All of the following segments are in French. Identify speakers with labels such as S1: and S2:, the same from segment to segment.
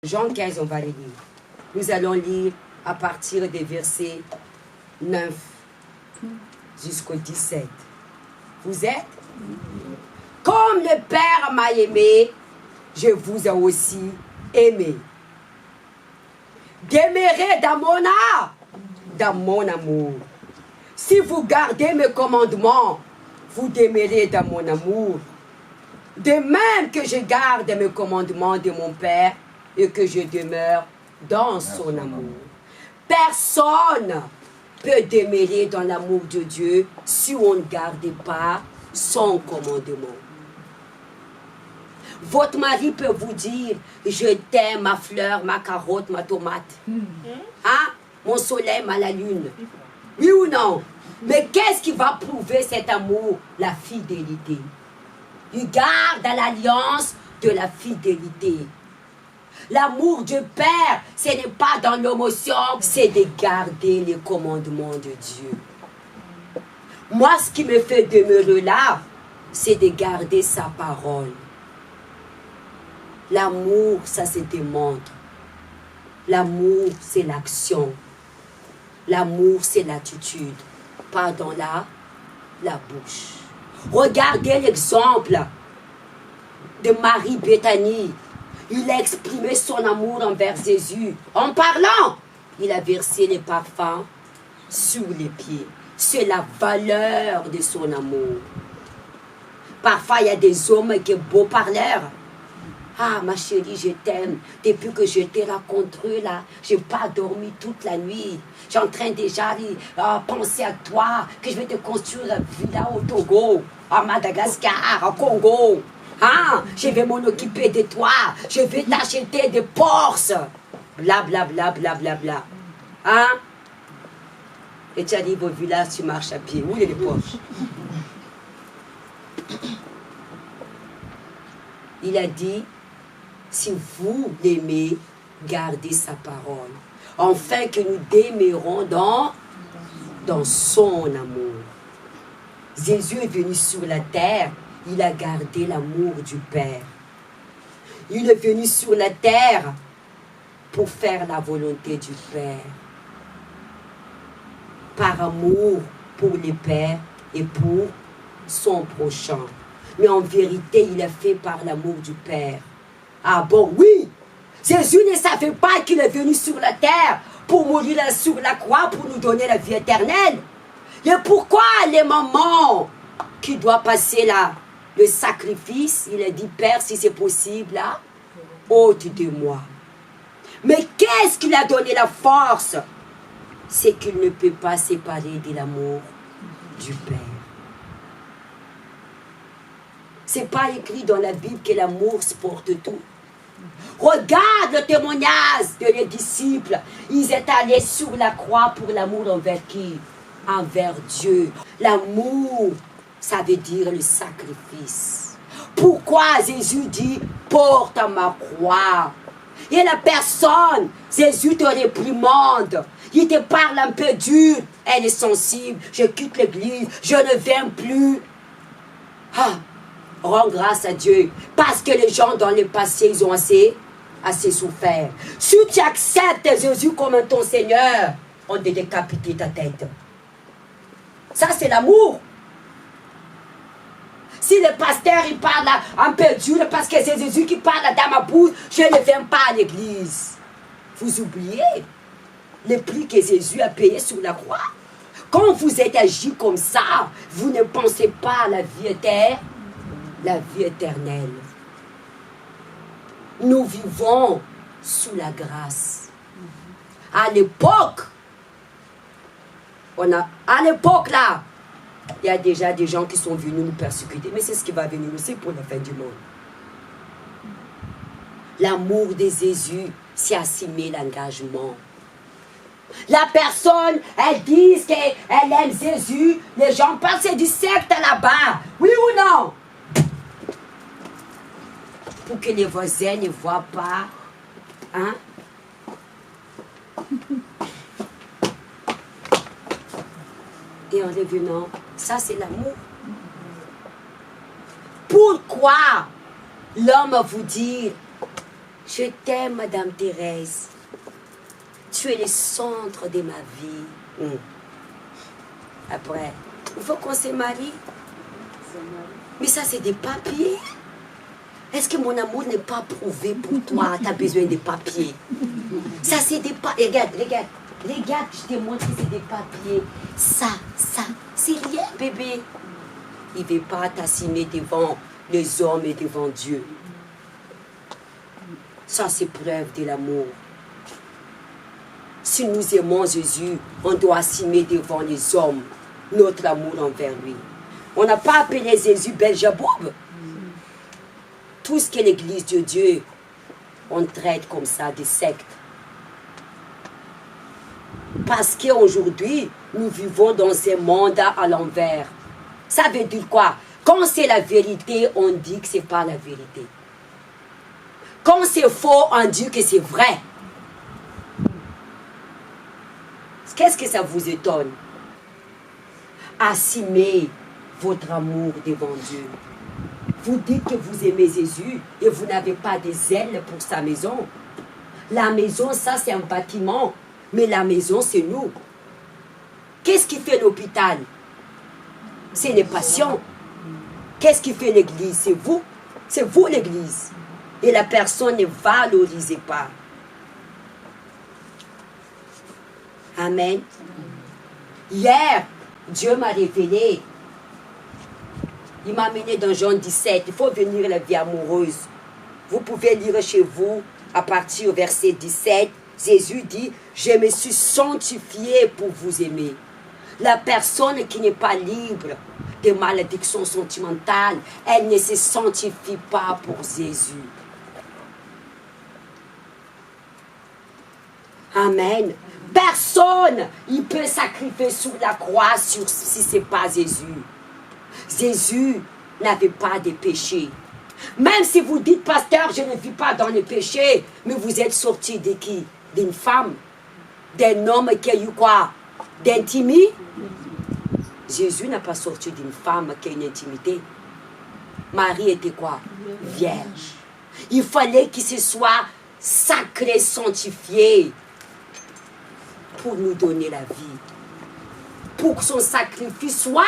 S1: Jean 15, on va les lire. Nous allons lire à partir des versets 9 jusqu'au 17. Vous êtes? Comme le Père m'a aimé, je vous ai aussi aimé. Demeurez dans mon amour. Si vous gardez mes commandements, vous demeurez dans mon amour. De même que je garde mes commandements de mon Père et que je demeure dans son amour. Personne peut demeurer dans l'amour de Dieu si on ne garde pas son commandement. Votre mari peut vous dire, je t'aime, ma fleur, ma carotte, ma tomate. Hein? Mon soleil, ma la lune. Oui ou non? Mais qu'est-ce qui va prouver cet amour? La fidélité. Il garde à l'alliance de la fidélité. L'amour du Père, ce n'est pas dans l'émotion, c'est de garder les commandements de Dieu. Moi, ce qui me fait demeurer là, c'est de garder sa parole. L'amour, ça se démontre. L'amour, c'est l'action. L'amour, c'est l'attitude. Pas dans la bouche. Regardez l'exemple de Marie Béthanie. Il a exprimé son amour envers Jésus. En parlant, il a versé les parfums sur les pieds. C'est la valeur de son amour. Parfois, il y a des hommes qui sont beaux parleurs. Ah, ma chérie, je t'aime. Depuis que je t'ai rencontré là, je n'ai pas dormi toute la nuit. Je suis en train déjà de penser à toi, que je vais te construire une villa au Togo, à Madagascar, au Congo. Hein? Je vais m'en occuper de toi. Je vais t'acheter des Porsche. Bla, bla, bla, bla, bla, bla. Hein? Et tu arrives au village, tu marches à pied. Où est les Porsche? Il a dit, si vous l'aimez, gardez sa parole. Enfin que nous demeurons dans son amour. Jésus est venu sur la terre, il a gardé l'amour du Père. Il est venu sur la terre pour faire la volonté du Père. Par amour pour le Père et pour son prochain. Mais en vérité, il est fait par l'amour du Père. Ah bon, oui. Jésus ne savait pas qu'il est venu sur la terre pour mourir sur la croix, pour nous donner la vie éternelle. Et pourquoi les mamans qui doivent passer là, le sacrifice, il a dit, Père, si c'est possible, là, ôte de moi. Mais qu'est-ce qui lui a donné la force? C'est qu'il ne peut pas séparer de l'amour du Père. C'est pas écrit dans la Bible que l'amour porte tout. Regarde le témoignage de les disciples. Ils étaient allés sur la croix pour l'amour envers qui? Envers Dieu. L'amour, ça veut dire le sacrifice. Pourquoi Jésus dit, porte ma croix? Et la personne, Jésus te réprimande. Il te parle un peu dur. Elle est sensible. Je quitte l'église. Je ne viens plus. Ah, rends grâce à Dieu. Parce que les gens dans le passé, ils ont assez souffert. Si tu acceptes Jésus comme ton Seigneur, on te décapite ta tête. Ça, c'est l'amour. Si le pasteur, il parle un peu dur, parce que c'est Jésus qui parle dans ma bouche, je ne viens pas à l'église. Vous oubliez le prix que Jésus a payé sur la croix. Quand vous êtes agi comme ça, vous ne pensez pas à la vie éternelle. Nous vivons sous la grâce. À l'époque, là, il y a déjà des gens qui sont venus nous persécuter. Mais c'est ce qui va venir aussi pour la fin du monde. L'amour de Jésus, c'est assumer l'engagement. La personne, elle dit qu'elle aime Jésus. Les gens pensent que c'est du secte là-bas. Oui ou non? Pour que les voisins ne voient pas. Hein? Et en revenant, ça c'est l'amour. Pourquoi l'homme vous dit, Je t'aime, Madame Thérèse. Tu es le centre de ma vie. Après, il faut qu'on se marie. Mais ça, c'est des papiers. Est-ce que mon amour n'est pas prouvé pour toi? Tu as besoin de papiers. Ça, c'est des papiers. Regarde. Regarde, je te montre que c'est des papiers. Ça, c'est rien, bébé. Il ne veut pas t'assumer devant les hommes et devant Dieu. Ça, c'est preuve de l'amour. Si nous aimons Jésus, on doit assumer devant les hommes notre amour envers lui. On n'a pas appelé Jésus Belzéboub. Tout ce que l'Église de Dieu, on traite comme ça des sectes. Parce qu'aujourd'hui, nous vivons dans un monde à l'envers. Ça veut dire quoi? Quand c'est la vérité, on dit que ce n'est pas la vérité. Quand c'est faux, on dit que c'est vrai. Qu'est-ce que ça vous étonne? Assumez votre amour devant Dieu. Vous dites que vous aimez Jésus et vous n'avez pas des ailes pour sa maison. La maison, ça c'est un bâtiment, mais la maison c'est nous. Qu'est-ce qui fait l'hôpital? C'est les patients. Qu'est-ce qui fait l'église? C'est vous. C'est vous l'église. Et la personne ne valorise pas. Amen. Hier, Dieu m'a révélé. Il m'a amené dans Jean 17. Il faut venir la vie amoureuse. Vous pouvez lire chez vous à partir du verset 17. Jésus dit, je me suis sanctifié pour vous aimer. La personne qui n'est pas libre de malédiction sentimentale, elle ne se sanctifie pas pour Jésus. Amen. Personne il peut sacrifier sur la croix si ce n'est pas Jésus. Jésus n'avait pas de péché. Même si vous dites, pasteur, je ne vis pas dans le péché, mais vous êtes sorti de qui? D'une femme? D'un homme qui a eu quoi? D'intimité? Jésus n'a pas sorti d'une femme qui a une intimité. Marie était quoi? Vierge. Il fallait qu'il se soit sacré, sanctifié pour nous donner la vie. Pour que son sacrifice soit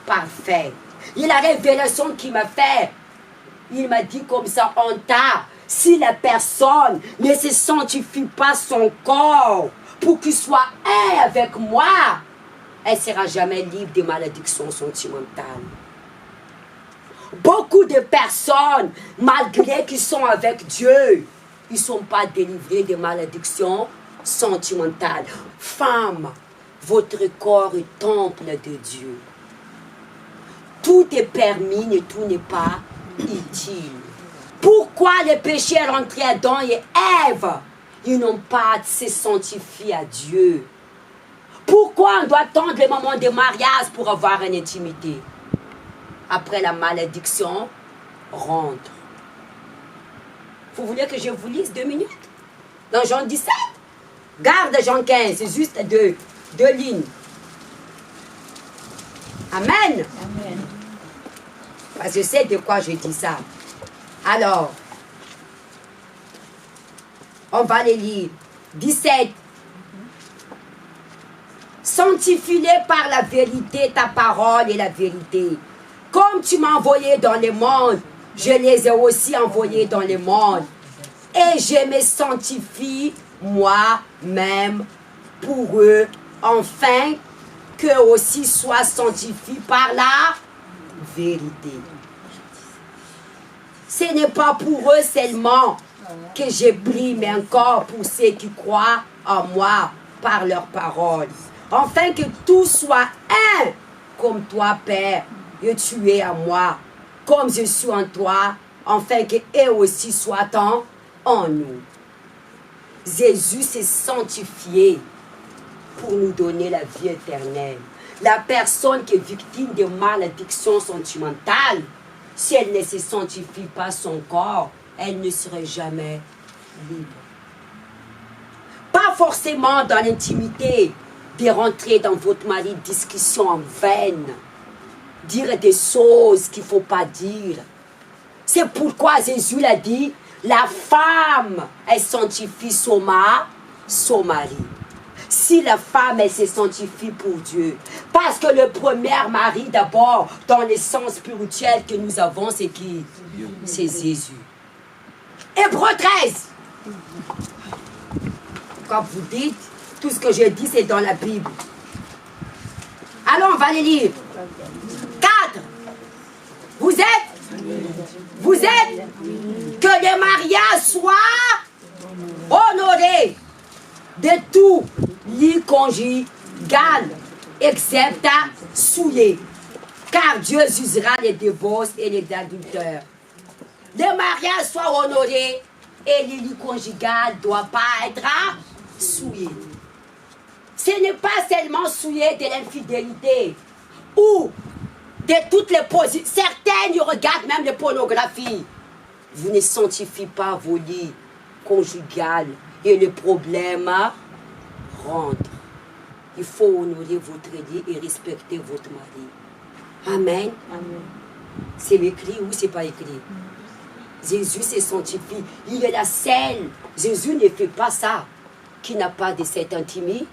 S1: parfait. Et la révélation qu'il m'a fait, il m'a dit comme ça, en tas, si la personne ne se sanctifie pas son corps pour qu'il soit un avec moi, elle ne sera jamais libre des malédictions sentimentales. Beaucoup de personnes, malgré qu'ils sont avec Dieu, ils ne sont pas délivrés des malédictions sentimentales. Femme, votre corps est temple de Dieu. Tout est permis, mais tout n'est pas utile. Pourquoi le péché est rentré à Adam et Ève? Ils n'ont pas se sanctifié à Dieu. Pourquoi on doit attendre le moment de mariage pour avoir une intimité? Après la malédiction, rentre. Vous voulez que je vous lise 2 minutes? Dans Jean 17? Garde Jean 15, c'est juste deux lignes. Amen.
S2: Amen.
S1: Parce que je sais de quoi je dis ça. Alors, on va les lire. 17. Sanctifie-les par la vérité, ta parole est la vérité. Comme tu m'as envoyé dans le monde, je les ai aussi envoyés dans le monde. Et je me sanctifie moi-même pour eux, afin qu'eux aussi soient sanctifiés par la vérité. Ce n'est pas pour eux seulement que j'ai pris, mais encore pour ceux qui croient en moi par leurs paroles. Afin que tout soit un, comme toi, Père, et tu es en moi, comme je suis en toi, afin qu'eux aussi soient en nous. Jésus s'est sanctifié pour nous donner la vie éternelle. La personne qui est victime de malédiction sentimentale, si elle ne se sanctifie pas son corps, elle ne serait jamais libre. Pas forcément dans l'intimité, de rentrer dans votre mari discussion en vaine, dire des choses qu'il ne faut pas dire. C'est pourquoi Jésus l'a dit, La femme, elle sanctifie son mari. Si la femme, elle se sanctifie pour Dieu. Parce que le premier mari, d'abord, dans le sens spirituel que nous avons, c'est qui? C'est Jésus. Hébreux 13. Quand vous dites, tout ce que je dis, c'est dans la Bible. Alors, on va les lire. 4. Vous êtes que le mariage soit honoré de tout lit conjugal, excepté souillé, car Dieu jugera les divorces et les adultères. Le mariage soit honoré et le lit conjugal ne doit pas être souillé. Ce n'est pas seulement souillé de l'infidélité ou de toutes les positions. Certains regardent même les pornographies. Vous ne sanctifiez pas vos lits conjugaux et le problème rentre. Il faut honorer votre lit et respecter votre mari. Amen. Amen. C'est écrit ou c'est pas écrit? Jésus se sanctifie. Il est la seule. Jésus ne fait pas ça. Qui n'a pas de cette intimité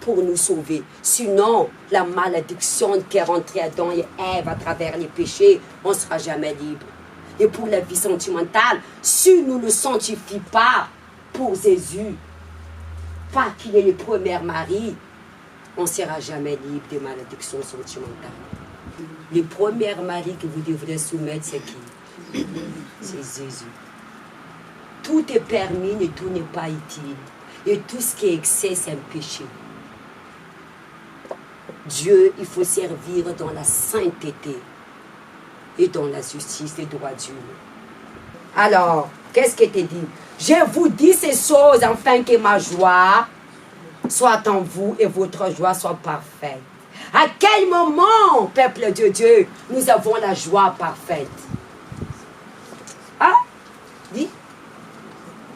S1: pour nous sauver. Sinon, la malédiction qui est rentrée Adam et Ève à travers les péchés, on ne sera jamais libre. Et pour la vie sentimentale, si nous ne sanctifions pas pour Jésus, pas qu'il est le premier mari, on ne sera jamais libre des malédictions sentimentales. Le premier mari que vous devrez soumettre, c'est qui? C'est Jésus. Tout est permis, mais tout n'est pas utile. Et tout ce qui est excès, c'est un péché. Dieu, il faut servir dans la sainteté et dans la justice et droit Dieu. Alors, qu'est-ce que tu dis? Je vous dis ces choses afin que ma joie soit en vous et votre joie soit parfaite. À quel moment, peuple de Dieu, nous avons la joie parfaite? Hein? Dis?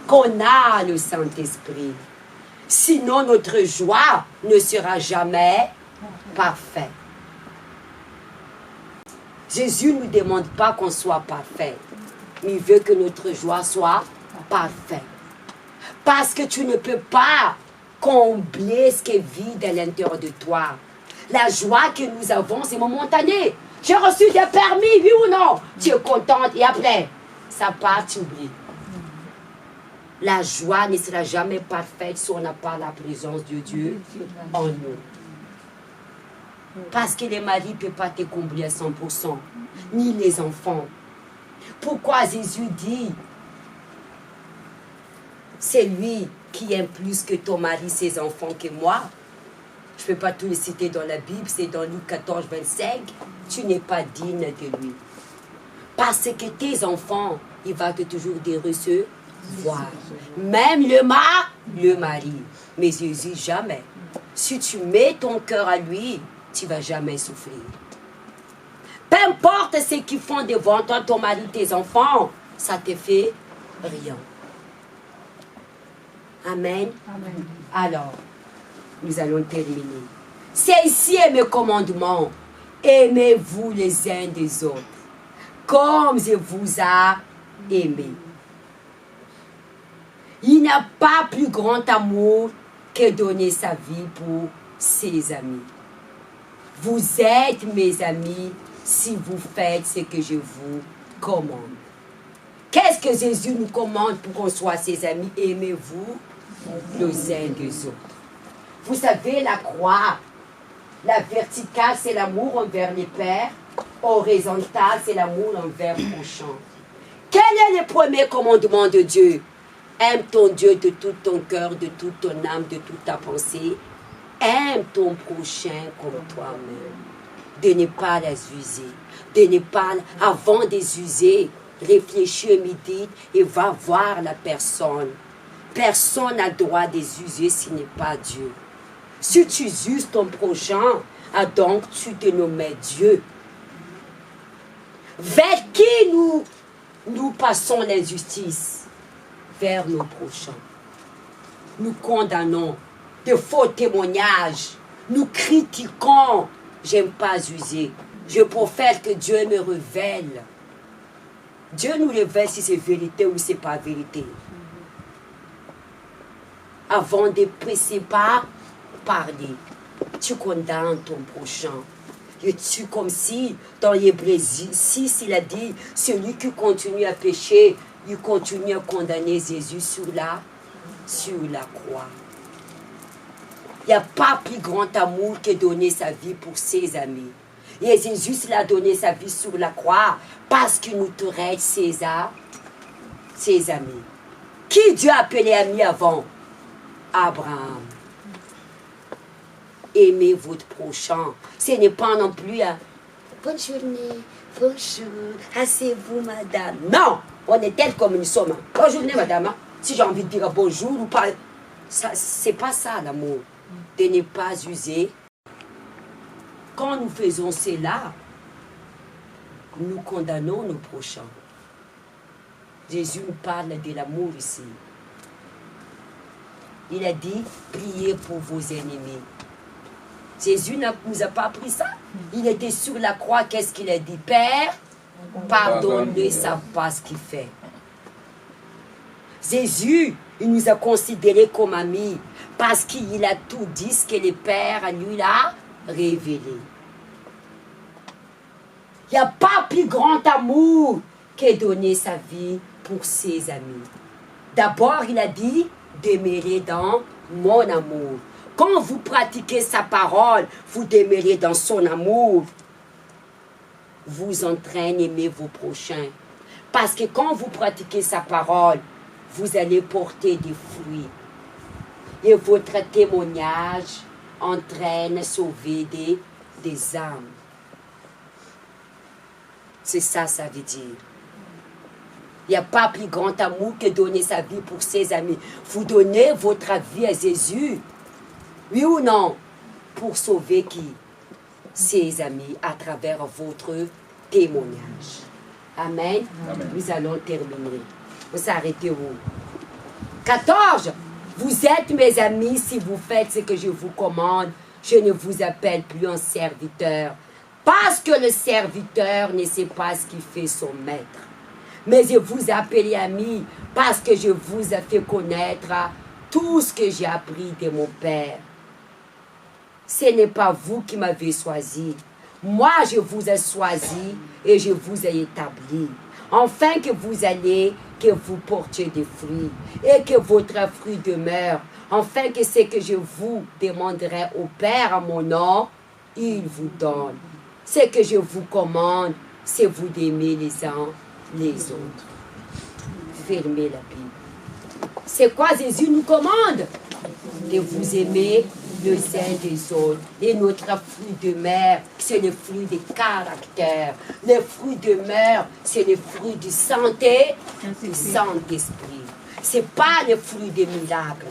S1: Qu'on a le Saint-Esprit. Sinon, notre joie ne sera jamais parfaite. Jésus ne nous demande pas qu'on soit parfait, mais il veut que notre joie soit parfaite. Parce que tu ne peux pas combler ce qui vit à l'intérieur de toi. La joie que nous avons, c'est momentané. J'ai reçu des permis, oui ou non? Tu es contente et après, ça part, tu oublies. La joie ne sera jamais parfaite si on n'a pas la présence de Dieu en nous. Parce que les maris ne peuvent pas te combler à 100%, ni les enfants. Pourquoi Jésus dit, c'est lui qui aime plus que ton mari, ses enfants que moi? Je ne peux pas tout les citer dans la Bible, c'est dans Luc 14, 25. Tu n'es pas digne de lui. Parce que tes enfants, il va te toujours dire recevoir. Même le mari. Mais Jésus, jamais. Si tu mets ton cœur à lui, tu ne vas jamais souffrir. Peu importe ce qu'ils font devant toi, ton mari, tes enfants, ça te fait rien. Amen. Amen. Alors, nous allons terminer. C'est ici mes commandements. Aimez-vous les uns des autres, comme je vous ai aimé. Il n'y a pas plus grand amour que donner sa vie pour ses amis. Vous êtes mes amis si vous faites ce que je vous commande. Qu'est-ce que Jésus nous commande pour qu'on soit ses amis? Aimez-vous les uns des autres. Vous savez, la croix, la verticale, c'est l'amour envers les pères. Horizontale, c'est l'amour envers le prochain. Quel est le premier commandement de Dieu? Aime ton Dieu de tout ton cœur, de toute ton âme, de toute ta pensée. Aime ton prochain comme toi-même. De ne pas les user. De ne pas, avant de les user, réfléchir, médite et va voir la personne. Personne n'a le droit de les user s'il n'est pas Dieu. Si tu uses ton prochain, donc tu te nommes Dieu. Vers qui nous passons l'injustice? Vers nos prochains. Nous condamnons de faux témoignages. Nous critiquons. J'aime pas user. Je préfère que Dieu me révèle Dieu nous révèle si c'est vérité ou c'est pas vérité. Avant de presser par parler, tu condamnes ton prochain. Et tu, comme si, dans l'Hébreu 6, il a dit, celui qui continue à pécher, il continue à condamner Jésus sur la croix. Il n'y a pas plus grand amour que donner sa vie pour ses amis. Et Jésus, il a donné sa vie sur la croix parce qu'il nous traite ses amis. Qui Dieu a appelé ami avant? Abraham. Aimez votre prochain. Ce n'est pas non plus un bonne journée, bonjour, asseyez-vous madame. Non, on est tel comme nous sommes. Bonne journée madame. Si j'ai envie de dire bonjour ou pas, c'est pas ça l'amour. De ne pas user. Quand nous faisons cela, nous condamnons nos prochains. Jésus nous parle de l'amour ici. Il a dit, priez pour vos ennemis. Jésus ne nous a pas appris ça. Il était sur la croix, qu'est-ce qu'il a dit? Père, pardonne-le, savent pas ce qu'il fait. Jésus, il nous a considérés comme amis parce qu'il a tout dit ce que le Père lui a révélé. Il n'y a pas plus grand amour que donner sa vie pour ses amis. D'abord, il a dit, demeurer dans mon amour. Quand vous pratiquez sa parole, vous demeurez dans son amour. Vous entraînez à aimer vos prochains. Parce que quand vous pratiquez sa parole, vous allez porter des fruits. Et votre témoignage entraîne à sauver des âmes. C'est ça, ça veut dire. Il n'y a pas plus grand amour que donner sa vie pour ses amis. Vous donnez votre vie à Jésus. Oui ou non? Pour sauver qui? Ses amis à travers votre témoignage. Amen. Amen. Nous allons terminer. Vous s'arrêtez où? 14. Vous êtes mes amis si vous faites ce que je vous commande. Je ne vous appelle plus un serviteur. Parce que le serviteur ne sait pas ce qu'il fait son maître. Mais je vous appelle ami parce que je vous ai fait connaître tout ce que j'ai appris de mon Père. Ce n'est pas vous qui m'avez choisi. Moi, je vous ai choisi et je vous ai établi. Afin que vous alliez, que vous portiez des fruits et que votre fruit demeure. Afin que ce que je vous demanderai au Père à mon nom, il vous donne. Ce que je vous commande, c'est vous d'aimer les uns les autres. Fermez la Bible. C'est quoi Jésus nous commande? De vous aimer les uns des autres. Et notre fruit de mer, c'est le fruit de caractère. Le fruit de mer, c'est le fruit de santé, du Saint-Esprit. Ce n'est pas le fruit des miracles.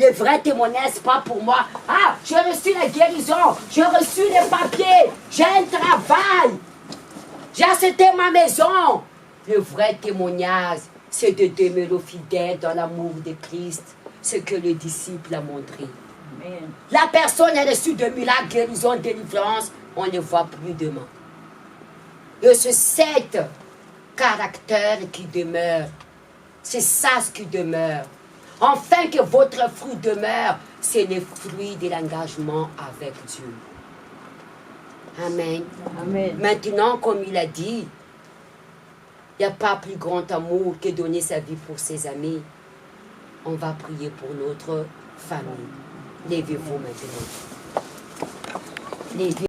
S1: Le vrai témoignage, ce n'est pas pour moi. Ah, j'ai reçu la guérison, j'ai reçu les papiers, j'ai un travail, j'ai acheté ma maison. Le vrai témoignage, c'est de demeurer fidèle dans l'amour de Christ, ce que le disciple a montré. Amen. La personne a reçu de miracles, guérison, délivrance, on ne voit plus demain. Et c'est cet caractère qui demeure. C'est ça ce qui demeure. Enfin que votre fruit demeure, c'est le fruit de l'engagement avec Dieu. Amen. Amen. Maintenant, comme il a dit, il n'y a pas plus grand amour que donner sa vie pour ses amis. On va prier pour notre famille. Levez-vous maintenant. Levez